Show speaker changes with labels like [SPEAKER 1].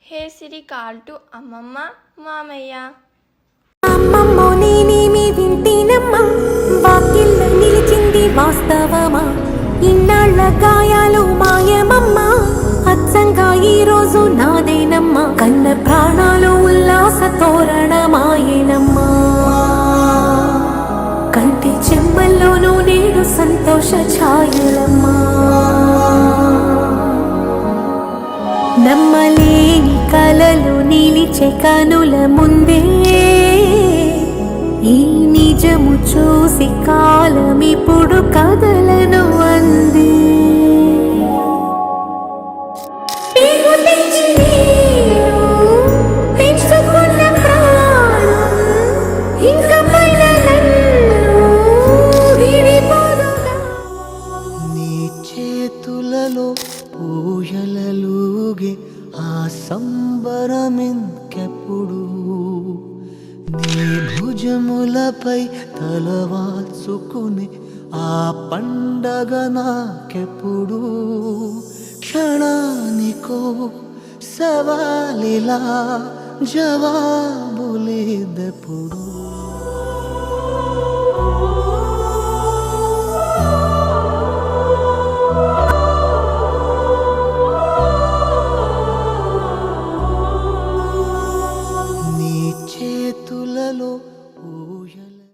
[SPEAKER 1] Hey Siri call to అమ్మమ్మ మామయ్య.
[SPEAKER 2] అమ్మమ్మో నేనేమి వింటేనమ్మా, వాకిళ్ళ నిలిచింది వాస్తవమా, ఇన్నాళ్ళ గాయాలు మాయమమ్మా, అచ్చంగా ఈ రోజు నాదేనమ్మా, కన్న ప్రాణాలు ఉల్లాస తోరణమాయేనమ్మా, కంటి చెమ్మల్లోనూ నేడు సంతోష ఛాయలమ్మా. నమ్మలేని కలలు నిలిచే కనుల ముందే ఈ నిజము చూసి కాలమిప్పుడు కదలను అంది.
[SPEAKER 3] నీ చేతులలో ఊయలలుగే ఆ సంబరమింకెప్పుడు, నీ భుజములపై తలవాల్చుకుని ఆ పండగ నాకెప్పుడు, క్షణానికో సవాలిలా జవాబు లేదెప్పుడు.